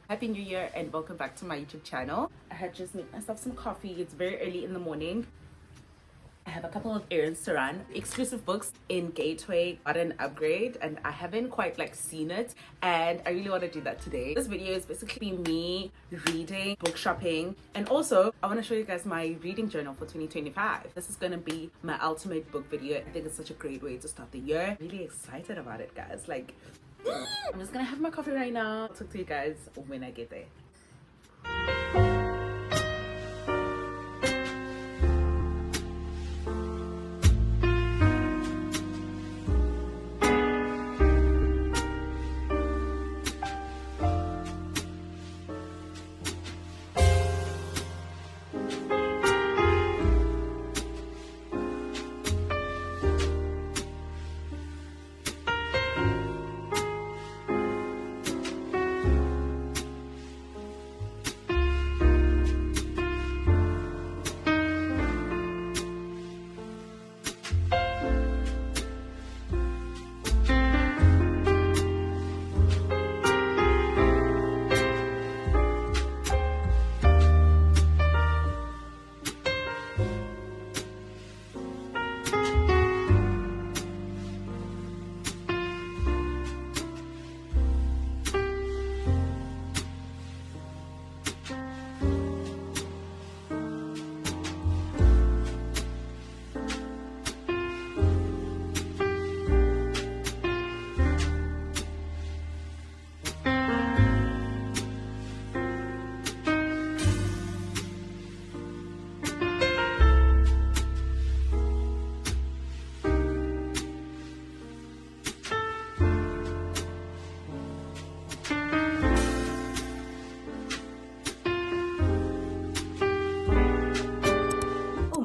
Happy New Year and welcome back to my YouTube channel. I had just made myself some coffee. It's very early in the morning. I have a couple of errands to run. Exclusive books in Gateway got an upgrade and I haven't quite seen it, and I really want to do that today. This video is basically me reading, book shopping, and also I want to show you guys my reading journal for 2025. This is going to be my ultimate book video. I think it's such a great way to start the year. I'm really excited about it, guys. I'm just gonna have my coffee right now. I'll talk to you guys when I get there.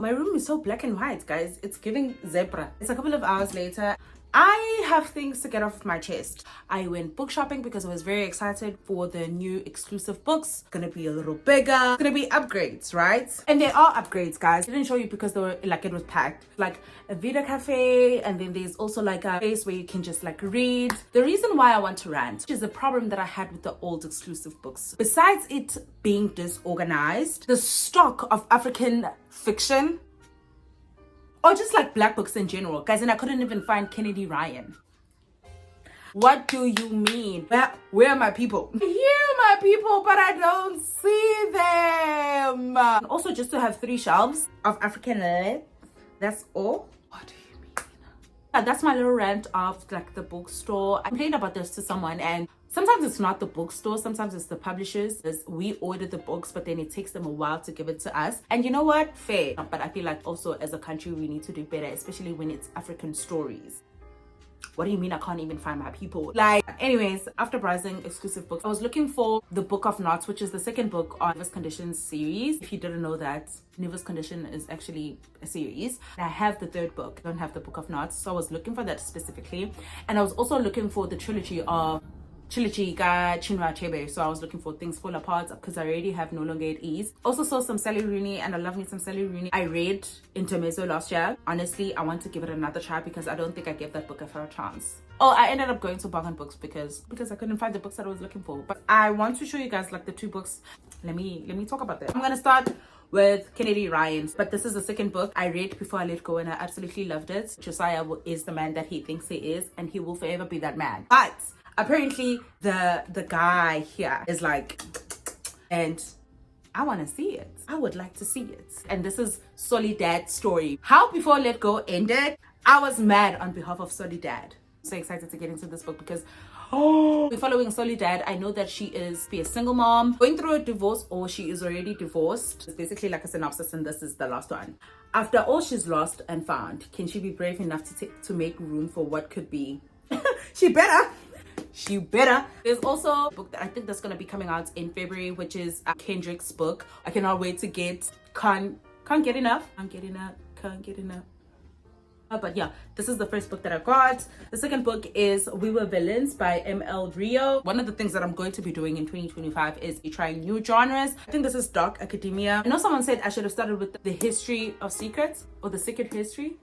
My room is so black and white, guys. It's giving zebra. It's a couple of hours later. I have things to get off my chest. I went book shopping because I was very excited for the new exclusive books. It's gonna be a little bigger. It's gonna be upgrades, right? And there are upgrades, guys. I didn't show you because they were it was packed. Like a Vita Cafe, and then there's also a place where you can just read. The reason why I want to rant is the problem that I had with the old exclusive books. Besides it being disorganized, the stock of African fiction, or just black books in general, guys, and I couldn't even find Kennedy Ryan. What do you mean? Where are my people? Here are my people, but I don't see them. Also, just to have 3 shelves of African lit, that's all. What do you mean? That's my little rant of the bookstore. I complained about this to someone, and sometimes it's not the bookstore, sometimes it's the publishers. We order the books, but then it takes them a while to give it to us. And you know what? Fair. But I feel also as a country, we need to do better, especially when it's African stories. What do you mean I can't even find my people? Anyways, after browsing exclusive books, I was looking for the Book of Knots, which is the second book on Nervous Condition series. If you didn't know that, Nervous Condition is actually a series. And I have the third book. I don't have the Book of Knots, so I was looking for that specifically. And I was also looking for the trilogy of Ga Chinua Achebe, so I was looking for Things Fall Apart because I already have No Longer at Ease. Also saw some Sally Rooney, and I love me some Sally Rooney. I read Intermezzo last year. Honestly, I want to give it another try because I don't think I gave that book a fair chance. Oh, I ended up going to Bargain Books because I couldn't find the books that I was looking for. But I want to show you guys the 2 books. Let me talk about them. I'm gonna start with Kennedy Ryan, but this is the second book I read before I let go, and I absolutely loved it. Josiah is the man that he thinks he is, and he will forever be that man. But apparently the guy here is and I want to see it. I would like to see it. And this is Soledad's story. How Before Let Go ended, I was mad on behalf of Soledad. So excited to get into this book because we're following Soledad. I know that she is a single mom going through a divorce, or she is already divorced. It's basically a synopsis, and this is the last one. After all she's lost and found, can she be brave enough to make room for what could be? She better. There's also a book that I think that's going to be coming out in February, which is Kendrick's book. I cannot wait to get. Can't get enough. But yeah, this is the first book that I got. The second book is We Were Villains by ML Rio. One of the things that I'm going to be doing in 2025 is trying new genres. I think this is dark academia. I know someone said I should have started with the history of secrets, or the secret history.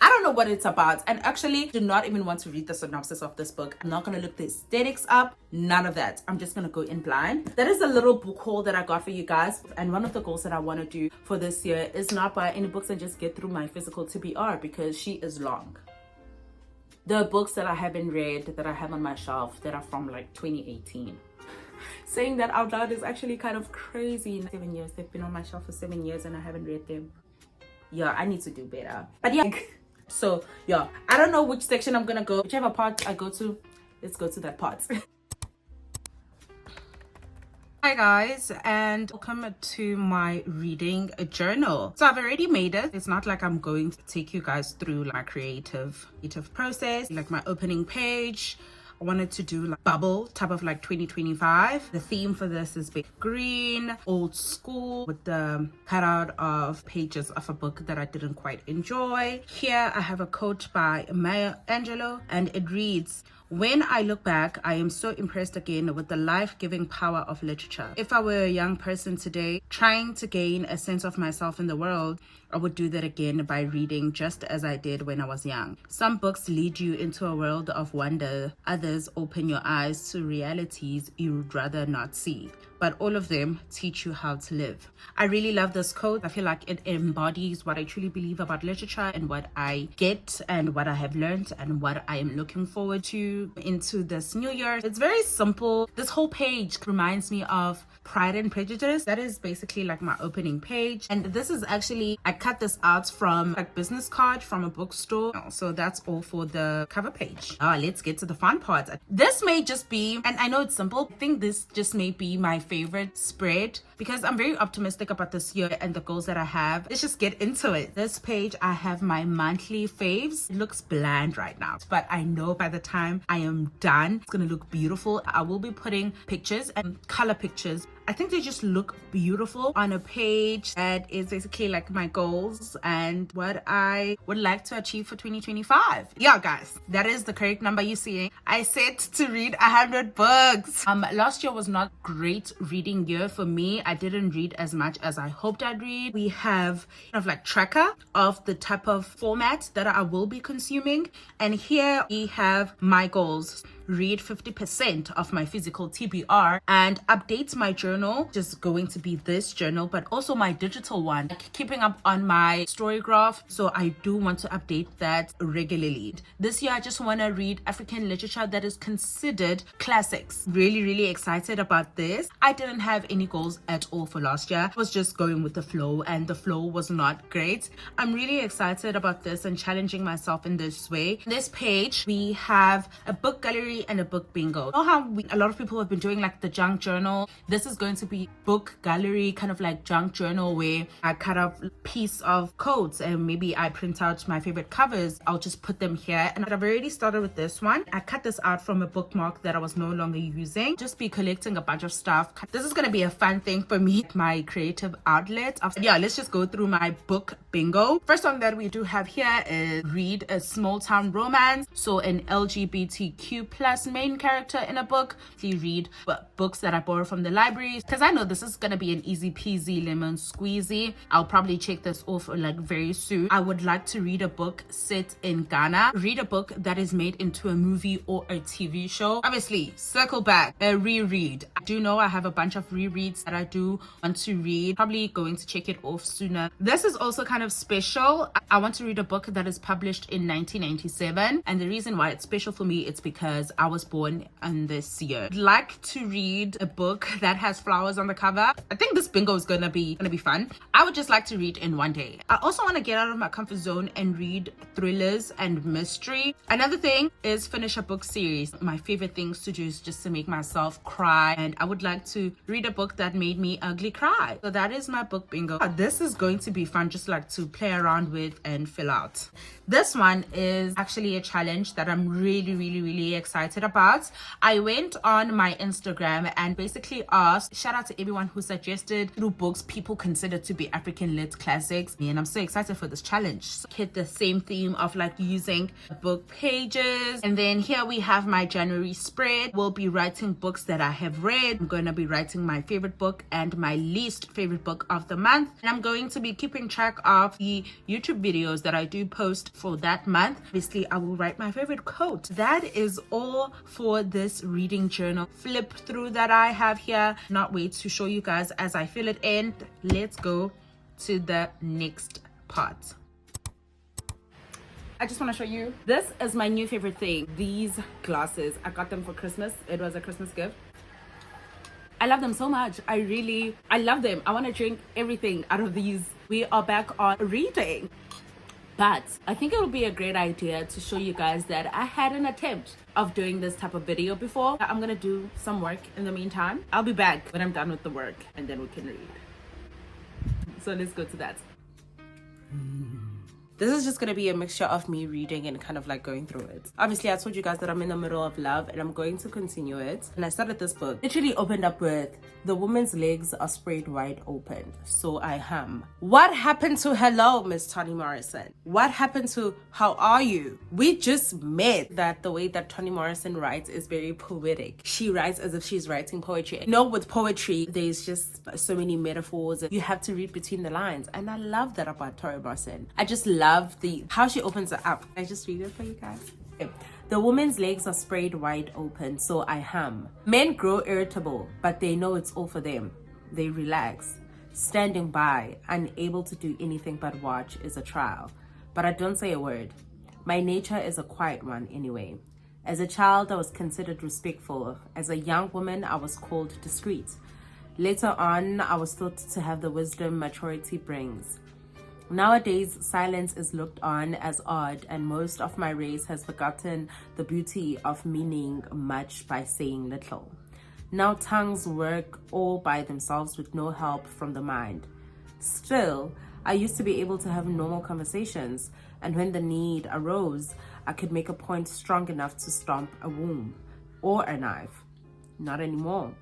I don't know what it's about, and actually do not even want to read the synopsis of this book. I'm not gonna look the aesthetics up, none of that. I'm just gonna go in blind. That is a little book haul that I got for you guys, and one of the goals that I want to do for this year is not buy any books and just get through my physical TBR, because she is long. The books that I haven't read that I have on my shelf that are from like 2018. Saying that out loud is actually kind of crazy. 7 years, they've been on my shelf for 7 years and I haven't read them. Yeah, I need to do better. But yeah, so yeah, I don't know which section I'm gonna go. Whichever part I go to, let's go to that part. Hi guys, and welcome to my reading journal. So I've already made it. It's not like I'm going to take you guys through my creative process, like my opening page. I wanted to do like bubble type of like 2025. The theme for this is big green, old school, with the cutout of pages of a book that I didn't quite enjoy. Here I have a quote by Maya Angelou, and it reads, "When I look back, I am so impressed again with the life-giving power of literature. If I were a young person today, trying to gain a sense of myself in the world, I would do that again by reading just as I did when I was young. Some books lead you into a world of wonder. Others open your eyes to realities you would rather not see. But all of them teach you how to live." I really love this quote. I feel like it embodies what I truly believe about literature and what I get and what I have learned and what I am looking forward to into this new year. It's very simple. This whole page reminds me of Pride and Prejudice. That is basically like my opening page. And this is actually, I cut this out from a business card from a bookstore. So that's all for the cover page. Let's get to the fun part. This may just be, and I know it's simple, I think this just may be my favorite spread because I'm very optimistic about this year and the goals that I have. Let's just get into it. This page, I have my monthly faves. It looks bland right now, but I know by the time I am done, it's gonna look beautiful. I will be putting pictures and color pictures. I think they just look beautiful on a page that is basically like my goals and what I would like to achieve for 2025. Yeah, guys, that is the correct number you're seeing. I set to read 100 books. Last year was not great reading year for me. I didn't read as much as I hoped I'd read. We have kind of like tracker of the type of format that I will be consuming. And here we have my goals. Read 50% of my physical TBR and update my journal, just going to be this journal, but also my digital one, keeping up on my Storygraph. So I do want to update that regularly. This year I just want to read African literature that is considered classics. Really excited about this. I didn't have any goals at all for last year. I was just going with the flow and the flow was not great. I'm really excited about this and challenging myself in this way. This page we have a book gallery and a book bingo. You know how a lot of people have been doing like the junk journal? This is going to be book gallery, kind of like junk journal, where I cut up a piece of quotes and maybe I print out my favorite covers. I'll just put them here, and I've already started with this one. I cut this out from a bookmark that I was no longer using. Just be collecting a bunch of stuff. This is going to be a fun thing for me, my creative outlet. Yeah, let's just go through my book bingo. First one that we do have here is read a small town romance. So an LGBTQ plus main character in a book. You read books that I borrow from the libraries, because I know this is gonna be an easy peasy lemon squeezy. I'll probably check this off like very soon. I would like to read a book set in Ghana. Read a book that is made into a movie or a TV show. Obviously, circle back, a reread. I do know I have a bunch of rereads that I do want to read. Probably going to check it off sooner. This is also kind of special. I want to read a book that is published in 1997, and the reason why it's special for me is because I was born in this year. I'd like to read a book that has flowers on the cover. I think this bingo is gonna be fun. I would just like to read in one day. I also want to get out of my comfort zone and read thrillers and mystery. Another thing is finish a book series. My favorite things to do is just to make myself cry, and I would like to read a book that made me ugly cry. So that is my book bingo. This is going to be fun, just like to play around with and fill out. This one is actually a challenge that I'm really excited about. I went on my Instagram and basically asked, shout out to everyone who suggested through books people consider to be African lit classics, and I'm so excited for this challenge. So hit the same theme of like using book pages, and then here we have my January spread. We'll be writing books that I have read. said, I'm going to be writing my favorite book and my least favorite book of the month. And I'm going to be keeping track of the YouTube videos that I do post for that month. Obviously, I will write my favorite quote. That is all for this reading journal flip through that I have here. Not wait to show you guys as I fill it in. Let's go to the next part. I just want to show you, this is my new favorite thing. These glasses, I got them for Christmas. It was a Christmas gift. I love them so much. I love them. I want to drink everything out of these. We are back on reading. But I think it would be a great idea to show you guys that I had an attempt of doing this type of video before. I'm going to do some work in the meantime. I'll be back when I'm done with the work and then we can read. So let's go to that. This is just going to be a mixture of me reading and kind of like going through it. Obviously, I told you guys that I'm in the middle of love and I'm going to continue it. And I started this book. Literally opened up with, the woman's legs are spread wide open, so I hum. What happened to hello, Miss Toni Morrison? What happened to how are you? We just met. That the way that Toni Morrison writes is very poetic. She writes as if she's writing poetry. You know, with poetry, there's just so many metaphors. You have to read between the lines. And I love that about Toni Morrison. I just love how she opens it up. I just read it for you guys. Okay. The woman's legs are spread wide open, so I hum. Men grow irritable, but they know it's all for them. They relax. Standing by, unable to do anything but watch, is a trial. But I don't say a word. My nature is a quiet one anyway. As a child, I was considered respectful. As a young woman, I was called discreet. Later on, I was thought to have the wisdom maturity brings. Nowadays, silence is looked on as odd, and most of my race has forgotten the beauty of meaning much by saying little. Now tongues work all by themselves with no help from the mind. Still, I used to be able to have normal conversations, and when the need arose, I could make a point strong enough to stomp a womb or a knife. Not anymore.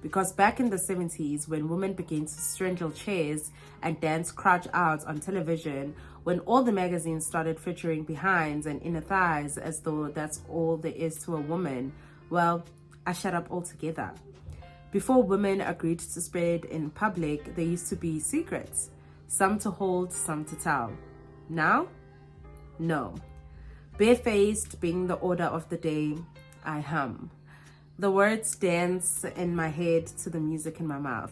Because back in the 70s, when women began to straddle chairs and dance crouch out on television, when all the magazines started featuring behinds and inner thighs as though that's all there is to a woman, well, I shut up altogether. Before women agreed to spread in public, there used to be secrets, some to hold, some to tell. Now? No. Barefaced being the order of the day, I hum. The words dance in my head to the music in my mouth.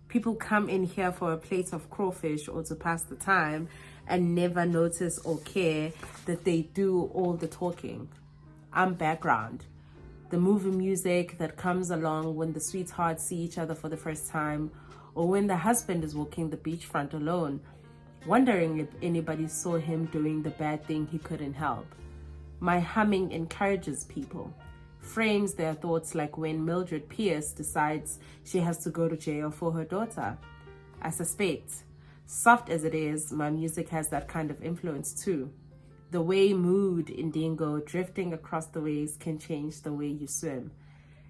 People come in here for a plate of crawfish or to pass the time and never notice or care that they do all the talking. I'm background. The movie music that comes along when the sweethearts see each other for the first time, or when the husband is walking the beachfront alone, wondering if anybody saw him doing the bad thing he couldn't help. My humming encourages people. Frames their thoughts like when Mildred Pierce decides she has to go to jail for her daughter. I suspect, soft as it is, my music has that kind of influence too. The way mood in Dingo drifting across the waves can change the way you swim.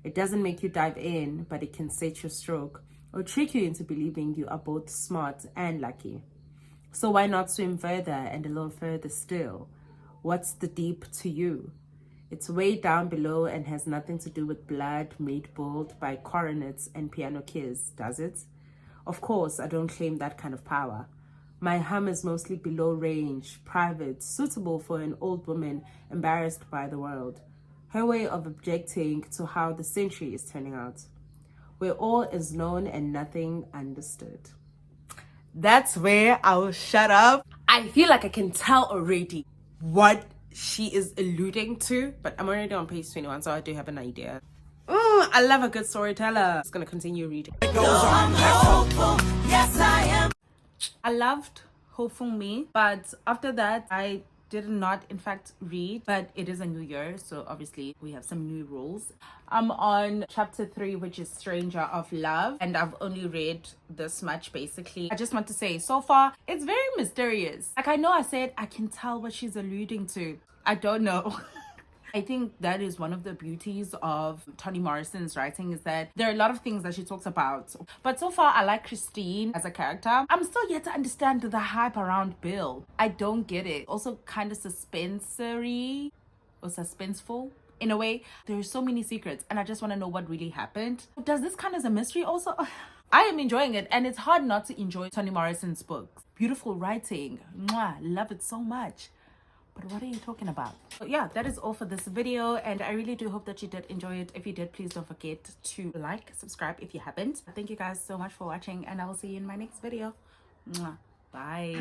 It doesn't make you dive in, but it can set your stroke or trick you into believing you are both smart and lucky. So why not swim further and a little further still? What's the deep to you? It's way down below and has nothing to do with blood made bold by coronets and piano keys, does it? Of course, I don't claim that kind of power. My hum is mostly below range, private, suitable for an old woman embarrassed by the world. Her way of objecting to how the century is turning out, where all is known and nothing understood. That's where I'll shut up. I feel like I can tell already what she is alluding to, but I'm already on page 21, so I do have an idea. I love a good storyteller. I'm just gonna continue reading. It goes on. Hopeful. Yes, I am. I loved Hopeful Me, but after that I did not in fact read, but it is a new year, so obviously we have some new rules. I'm on chapter 3, which is Stranger of Love, and I've only read this much basically. I just want to say, so far it's very mysterious. Like, I know I said I can tell what she's alluding to. I don't know. I think that is one of the beauties of Toni Morrison's writing, is that there are a lot of things that she talks about. But so far, I like Christine as a character. I'm still yet to understand the hype around Bill. I don't get it. Also kind of suspensory or suspenseful. In a way, there's so many secrets and I just want to know what really happened. Does this count as a mystery also? I am enjoying it, and it's hard not to enjoy Toni Morrison's books. Beautiful writing. Mwah, love it so much. But what are you talking about? So yeah, that is all for this video, and I really do hope that you did enjoy it. If you did, please don't forget to like, subscribe if you haven't. Thank you guys so much for watching, and I will see you in my next video. Mwah. Bye.